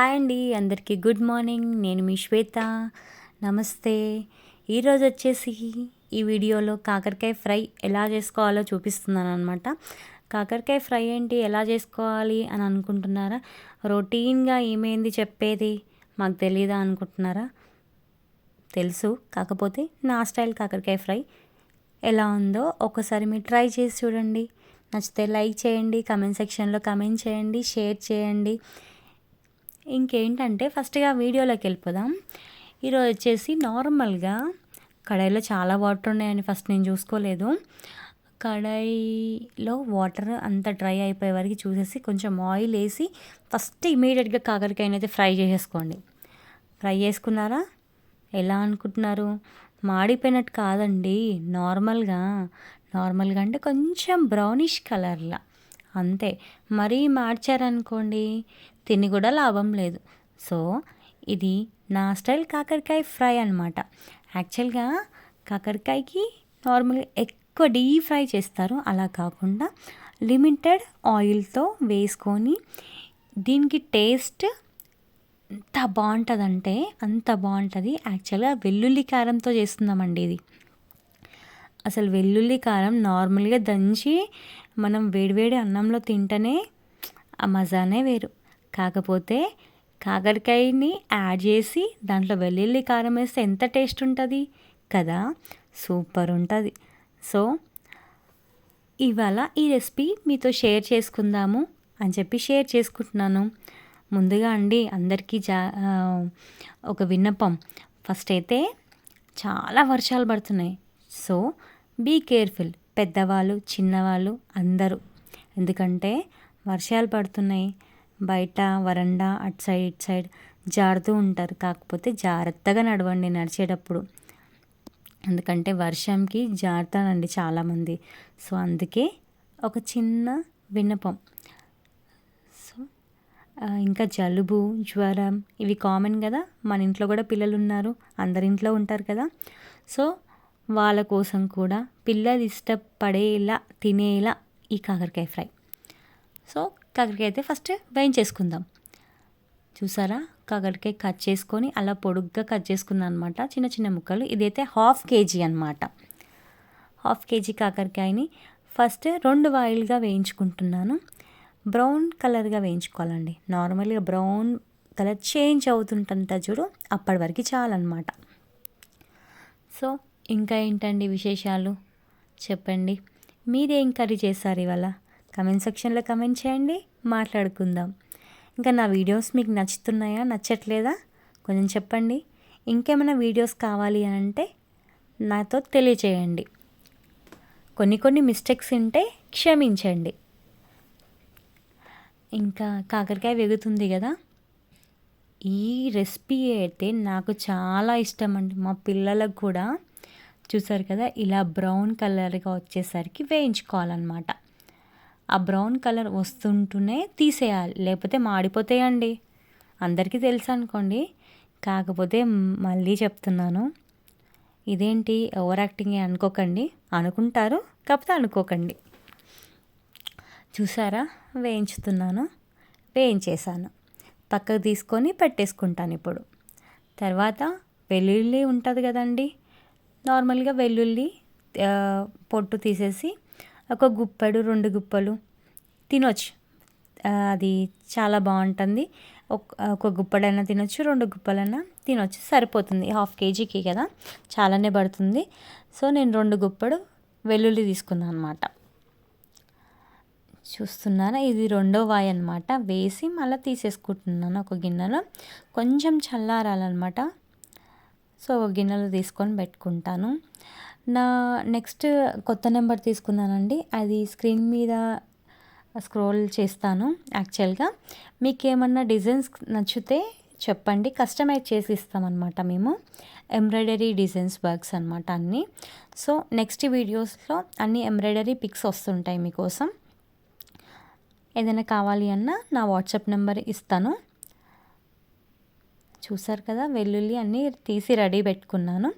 Hi అండి, అందరికీ good morning. నేను మీ శ్వేత. నమస్తే. ఈరోజు వచ్చేసి ఈ వీడియోలో కాకరకాయ ఫ్రై ఎలా చేసుకోవాలో చూపిస్తున్నాను అనమాట. కాకరకాయ ఫ్రై ఏంటి, ఎలా చేసుకోవాలి అని అనుకుంటున్నారా? రొటీన్గా ఏమైంది చెప్పేది, మాకు తెలీదా అనుకుంటున్నారా? తెలుసు, కాకపోతే నా స్టైల్ కాకరకాయ ఫ్రై ఎలా ఉందో ఒకసారి మీరు ట్రై చేసి చూడండి. నచ్చితే లైక్ చేయండి, కమెంట్ సెక్షన్లో కమెంట్ చేయండి, షేర్ చేయండి. ఇంకేంటంటే ఫస్ట్గా వీడియోలోకి వెళ్ళిపోదాం. ఈరోజు వచ్చేసి నార్మల్గా కడాయిలో చాలా వాటర్ ఉన్నాయని ఫస్ట్ నేను చూసుకోలేదు. కడాయిలో వాటర్ అంతా డ్రై అయిపోయే వరకు చూసేసి కొంచెం ఆయిల్ వేసి ఫస్ట్ ఇమీడియట్గా కాకరకాయని అయితే ఫ్రై చేసేసుకోండి. ఫ్రై చేసుకున్నారా? ఎలా అనుకుంటున్నారు? మాడిపోయినట్టు కాదండి, నార్మల్గా అంటే కొంచెం బ్రౌనిష్ కలర్లా, అంతే. మరీ మార్చారనుకోండి తిని కూడా లాభం లేదు. సో ఇది నా స్టైల్ కాకరకాయ ఫ్రై అనమాట. యాక్చువల్గా కాకరకాయకి నార్మల్గా ఎక్కువ డీప్ ఫ్రై చేస్తారు, అలా కాకుండా లిమిటెడ్ ఆయిల్తో వేసుకొని దీనికి టేస్ట్ ఎంత బాగుంటుందంటే అంత బాగుంటుంది. యాక్చువల్గా వెల్లుల్లి కారంతో చేస్తున్నామండి ఇది. అసలు వెల్లుల్లి కారం నార్మల్గా దంచి మనం వేడివేడి అన్నంలో తింటేనే ఆ మజానే వేరు. కాకపోతే కాకరకాయని యాడ్ చేసి దాంట్లో వెల్లుల్లి కారం వేస్తే ఎంత టేస్ట్ ఉంటుంది కదా, సూపర్ ఉంటుంది. సో ఇవాళ ఈ రెసిపీ మీతో షేర్ చేసుకుందాము అని చెప్పి షేర్ చేసుకుంటున్నాను. ముందుగా అండి అందరికీ ఒక విన్నపం. ఫస్ట్ అయితే చాలా వర్షాలు పడుతున్నాయి, సో బీ కేర్ఫుల్, పెద్దవాళ్ళు చిన్నవాళ్ళు అందరూ. ఎందుకంటే వర్షాలు పడుతున్నాయి, బయట వరండా అటు సైడ్ ఇటు సైడ్ జారుతూ ఉంటారు. కాకపోతే జాగ్రత్తగా నడవండి నడిచేటప్పుడు, ఎందుకంటే వర్షంకి జారుతానండి చాలామంది. సో అందుకే ఒక చిన్న విన్నపం. సో ఇంకా జలుబు జ్వరం ఇవి కామన్ కదా, మన ఇంట్లో కూడా పిల్లలు ఉన్నారు, అందరింట్లో ఉంటారు కదా. సో వాళ్ళ కోసం కూడా పిల్లలు ఇష్టపడేలా తినేలా ఈ కాకరకాయ ఫ్రై. సో కాకరకాయ అయితే ఫస్ట్ వేయించేసుకుందాం. చూసారా, కాకరకాయ కట్ చేసుకొని అలా పొడుగ్గా కట్ చేసుకున్నాను అనమాట, చిన్న చిన్న ముక్కలు. ఇదైతే 1/2 kg అనమాట. 1/2 kg కాకరకాయని ఫస్ట్ 2 వాయిల్గా వేయించుకుంటున్నాను. బ్రౌన్ కలర్గా వేయించుకోవాలండి. నార్మల్గా బ్రౌన్ కలర్ చేంజ్ అవుతుంటంత చూడు, అప్పటి వరకు చాలన్నమాట. సో ఇంకా ఏంటండి విశేషాలు చెప్పండి. మీరేం కర్రీ చేస్తారు ఇవాళ? కమెంట్ సెక్షన్లో కమెంట్ చేయండి, మాట్లాడుకుందాం. ఇంకా నా వీడియోస్ మీకు నచ్చుతున్నాయా నచ్చట్లేదా కొంచెం చెప్పండి. ఇంకేమైనా వీడియోస్ కావాలి అని అంటే నాతో తెలియచేయండి. కొన్ని మిస్టేక్స్ ఉంటే క్షమించండి. ఇంకా కాకరకాయ వేగుతుంది కదా, ఈ రెసిపీ అయితే నాకు చాలా ఇష్టం అండి. మా పిల్లలకు కూడా చూసారు కదా, ఇలా బ్రౌన్ కలర్గా వచ్చేసరికి వేయించుకోవాలన్నమాట. ఆ బ్రౌన్ కలర్ వస్తుంటూనే తీసేయాలి, లేకపోతే మాడిపోతాయండి. అందరికీ తెలుసు అనుకోండి, కాకపోతే మళ్ళీ చెప్తున్నాను, ఇదేంటి ఓవర్ యాక్టింగ్ అనుకోకండి. అనుకుంటారు, కాకపోతే అనుకోకండి. చూసారా, వేయించేసాను. పక్కకు తీసుకొని పెట్టేసుకుంటాను. ఇప్పుడు తర్వాత వెల్లుల్లి ఉంటుంది కదండి, నార్మల్గా వెల్లుల్లి పొట్టు తీసేసి ఒక గుప్పెడు 2 గుప్పలు తినొచ్చు. అది చాలా బాగుంటుంది. ఒక గుప్పడైనా తినొచ్చు, 2 గుప్పలైనా తినొచ్చు, సరిపోతుంది. 1/2 kgకి కదా, చాలానే పడుతుంది. సో నేను 2 గుప్పడు వెల్లుల్లి తీసుకున్నాను అనమాట. చూస్తున్నారా, ఇది 2వ వాయి అనమాట. వేసి మళ్ళీ తీసేసుకుంటున్నాను ఒక గిన్నెలో. కొంచెం చల్లారాలన్నమాట. సో ఒక గిన్నెలో తీసుకొని పెట్టుకుంటాను. నా నెక్స్ట్ కొత్త నెంబర్ తీసుకున్నానండి, అది స్క్రీన్ మీద స్క్రోల్ చేస్తాను. యాక్చువల్గా మీకు ఏమన్నా డిజైన్స్ నచ్చితే చెప్పండి, కస్టమైజ్ చేసి ఇస్తామన్నమాట మేము. ఎంబ్రాయిడరీ డిజైన్స్ వర్క్స్ అనమాట అన్నీ. సో నెక్స్ట్ వీడియోస్లో అన్ని ఎంబ్రాయిడరీ పిక్స్ వస్తుంటాయి మీకోసం. ఏదైనా కావాలి అన్నా నా వాట్సాప్ నెంబర్ ఇస్తాను. చూసారు కదా, వెల్లుల్లి అన్నీ తీసి రెడీ పెట్టుకున్నాను.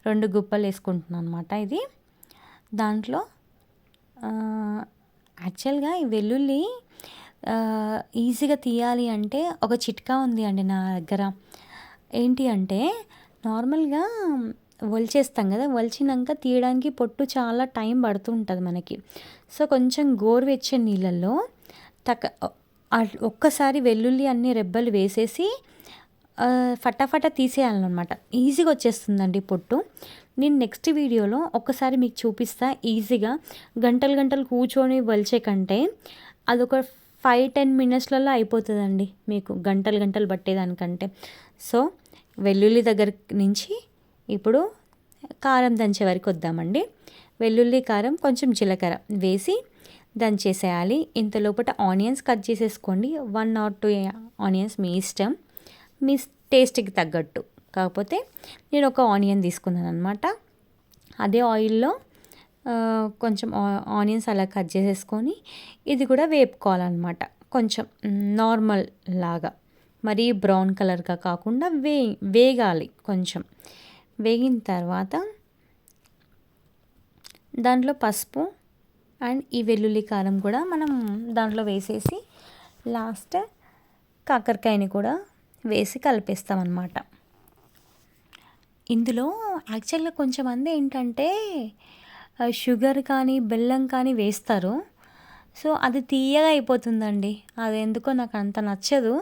2 గుప్పలు వేసుకుంటున్నాను అనమాట. ఇది దాంట్లో యాక్చువల్గా ఈ వెల్లుల్లి ఈజీగా తీయాలి అంటే ఒక చిట్కా ఉంది అండి నా దగ్గర. ఏంటి అంటే నార్మల్‌గా ఒలిచేస్తాం కదా! ఒలిచినంక తీయడానికి పొట్టు చాలా టైం పడుతూ ఉంటది మనకి. సో, కొంచెం గోరువెచ్చని నీళ్ళల్లో టక ఒక్కసారి వెల్లుల్లి అన్ని రెబ్బలు వేసేసి ఫటాఫట తీసేయాలనమాట. ఈజీగా వచ్చేస్తుందండి పొట్టు. నేను నెక్స్ట్ వీడియోలో ఒక్కసారి మీకు చూపిస్తా ఈజీగా. గంటలు గంటలు కూర్చొని ఒలిచే కంటే అదొక 5, 10 మినిట్స్‌లలో అయిపోతదండి మీకు గంటలు గంటలు పట్టేదానికంటే. సో, వెల్లుల్లి దగ్గర నుంచి ఇప్పుడు కారం దంచే వరకు వద్దామండి. వెల్లుల్లి, కారం, కొంచెం జీలకర్ర వేసి దంచేసేయాలి. ఇంత లోపట ఆనియన్స్ కట్ చేసేసుకోండి. 1 ఆర్ 2 ఆనియన్స్ మీ ఇష్టం. మీ టేస్ట్‌కి తగ్గట్టు. కాకపోతే నేను ఒక ఆనియన్ తీసుకున్నాననమాట. అదే ఆయిల్‌లో కొంచెం ఆనియన్స్ అలా కట్ చేసేసుకొని ఇది కూడా వేపుకోవాలన్నమాట. కొంచెం నార్మల్ లాగా. మరీ బ్రౌన్ కలర్‌గా కాకుండా వేగాలి కొంచెం. వేగిన తర్వాత దాంట్లో పసుపు అండ్ ఈ వెల్లుల్లి, కారం కూడా మనం దాంట్లో వేసేసి లాస్ట్ కాకరకాయని కూడా వేసి కలిపేస్తామన్నమాట. ఇందులో యాక్చువల్‌గా కొంచెమంది ఏంటంటే షుగర్ కానీ, బెల్లం కానీ వేస్తారు. సో, అది తియ్యగా అయిపోతుందండి. అదెందుకో నాకు అంత నచ్చదు.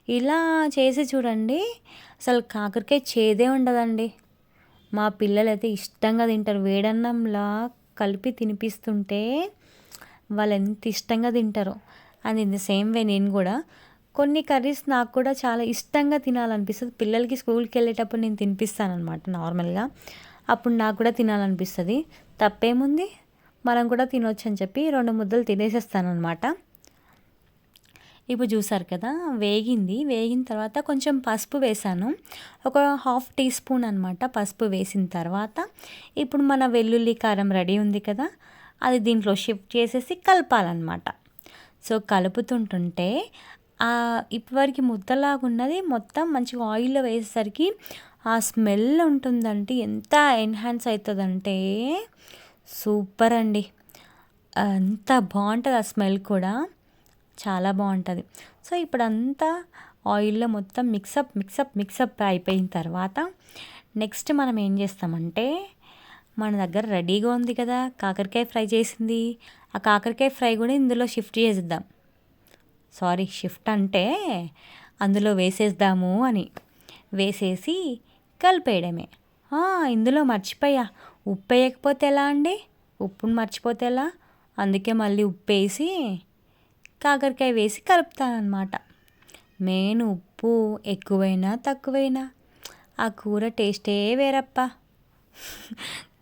ఇలా చేసి చూడండి, అసలు కాకరకాయ చేదే ఉండదండి. మా పిల్లలైతే ఇష్టంగా తింటారు. వేడన్నంలా కలిపి తినిపిస్తుంటే వాళ్ళు ఎంత ఇష్టంగా తింటారో. And in the same way నేను కూడా కొన్ని కర్రీస్ నాకు కూడా చాలా ఇష్టంగా తినాలనిపిస్తది. పిల్లలకి స్కూల్‌కి వెళ్ళేటప్పుడు నేను తినిపిస్తాననమాట నార్మల్‌గా. అప్పుడు నాకు కూడా తినాలనిపిస్తది. తప్పేముంది? మనం కూడా తినొచ్చని చెప్పి 2 ముద్దలు తినేసేస్తాననమాట. ఇప్పుడు చూసారు కదా! వేగింది. వేగిన తర్వాత కొంచెం పసుపు వేశాను. ఒక హాఫ్ టీ స్పూన్ అనమాట పసుపు వేసిన తర్వాత ఇప్పుడు మన వెల్లుల్లి, కారం రెడీ ఉంది కదా! అది దీంట్లో షిఫ్ట్ చేసేసి కలపాలన్నమాట. సో, కలుపుతుంటుంటే ఇప్పటివరకు ముద్దలాగున్నది మొత్తం మంచిగా ఆయిల్‌లో వేసేసరికి ఆ స్మెల్ ఉంటుందంటే ఎంత ఎన్హాన్స్ అవుతదంటే సూపర్ అండి. అంత బావుంటది ఆ స్మెల్ కూడా. చాలా బావుంటది. సో, ఇప్పుడంతా ఆయిల్‌లో మొత్తం మిక్సప్ అయిపోయిన తర్వాత నెక్స్ట్ మనం ఏం చేస్తామంటే మన దగ్గర రెడీగా ఉంది కదా! కాకరకాయ ఫ్రై చేసింది. ఆ కాకరకాయ ఫ్రై కూడా ఇందులో షిఫ్ట్ చేసేద్దాం. సారీ, షిఫ్ట్ అంటే అందులో వేసేద్దాము అని. వేసేసి కలిపేయడమే. ఇందులో మర్చిపోయా, ఉప్పేయకపోతే ఎలా అండి? ఉప్పుని మర్చిపోతే ఎలా? అందుకే మళ్ళీ ఉప్పేసి కాకరకాయ వేసి కలుపుతానన్నమాట. మెయిన్ ఉప్పు ఎక్కువైనా, తక్కువైనా ఆ కూర టేస్టే వేరప్పా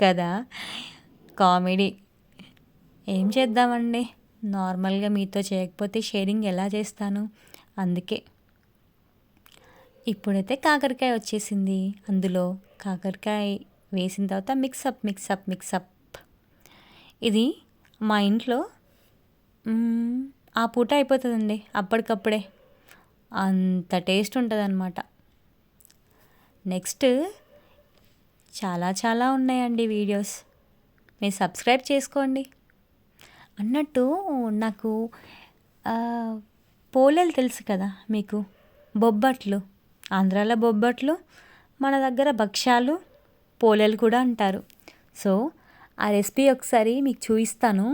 కదా! కామెడీ. ఏం చేద్దామండి, నార్మల్‌గా మీతో చేయకపోతే షేరింగ్ ఎలా చేస్తాను? అందుకే. ఇప్పుడైతే కాకరకాయ వచ్చేసింది. అందులో కాకరకాయ వేసిన తర్వాత మిక్సప్. ఇది మా ఇంట్లో ఆ పూట అయిపోతుందండి అప్పటికప్పుడే. అంత టేస్ట్ ఉంటదనమాట. నెక్స్ట్ చాలా ఉన్నాయండి వీడియోస్. మీరు సబ్స్క్రైబ్ చేసుకోండి. అన్నట్టు నాకు పోలేలు తెలుసు కదా మీకు? బొబ్బట్లు. ఆంధ్రాలో బొబ్బట్లు, మన దగ్గర భక్షాలు, పోలేలు కూడా అంటారు. సో, ఆ రెసిపీ ఒకసారి మీకు చూపిస్తాను.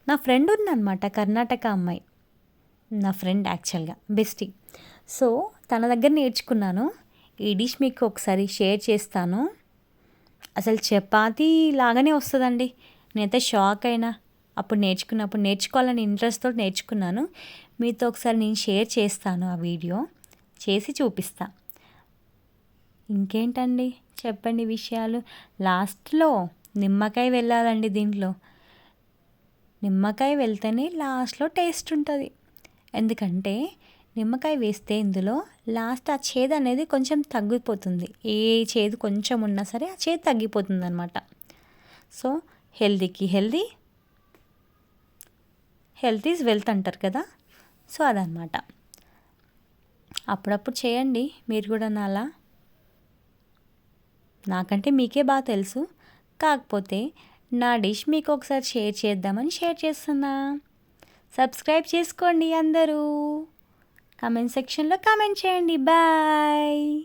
నా ఫ్రెండ్ ఉందన్నమాట, కర్ణాటక అమ్మాయి. నా ఫ్రెండ్ యాక్చువల్‌గా బెస్టీ. సో, తన దగ్గర నేర్చుకున్నాను. ఈ డిష్ మీకు ఒకసారి షేర్ చేస్తాను. అసలు చపాతీ లాగానే వస్తుందండి. నేనైతే షాక్ అయినా. అప్పుడు నేర్చుకోవాలని ఇంట్రెస్ట్‌తో నేర్చుకున్నాను. మీతో ఒకసారి నేను షేర్ చేస్తాను ఆ వీడియో. చేసి చూపిస్తా. ఇంకేంటండి చెప్పండి విషయాలు. లాస్ట్‌లో నిమ్మకాయ వెళ్ళాలండి దీంట్లో. నిమ్మకాయ వెళ్తేనే లాస్ట్‌లో టేస్ట్ ఉంటుంది. ఎందుకంటే నిమ్మకాయ వేస్తే ఇందులో లాస్ట్ ఆ చేదు అనేది కొంచెం తగ్గిపోతుంది. ఏ చేదు కొంచెం ఉన్నా సరే ఆ చేదు తగ్గిపోతుందనమాట. సో, హెల్తీకి హెల్తీ, హెల్త్ ఈజ్ వెల్త్ అంటారు కదా! సో, అదనమాట. అప్పుడప్పుడు చేయండి మీరు కూడా నాలా. నాకంటే మీకే బాగా తెలుసు. కాకపోతే నా డిష్ మీకు ఒకసారి షేర్ చేద్దామని షేర్ చేస్తున్నా. సబ్స్క్రైబ్ చేసుకోండి అందరూ. కామెంట్ సెక్షన్లో కామెంట్ చేయండి. బాయ్.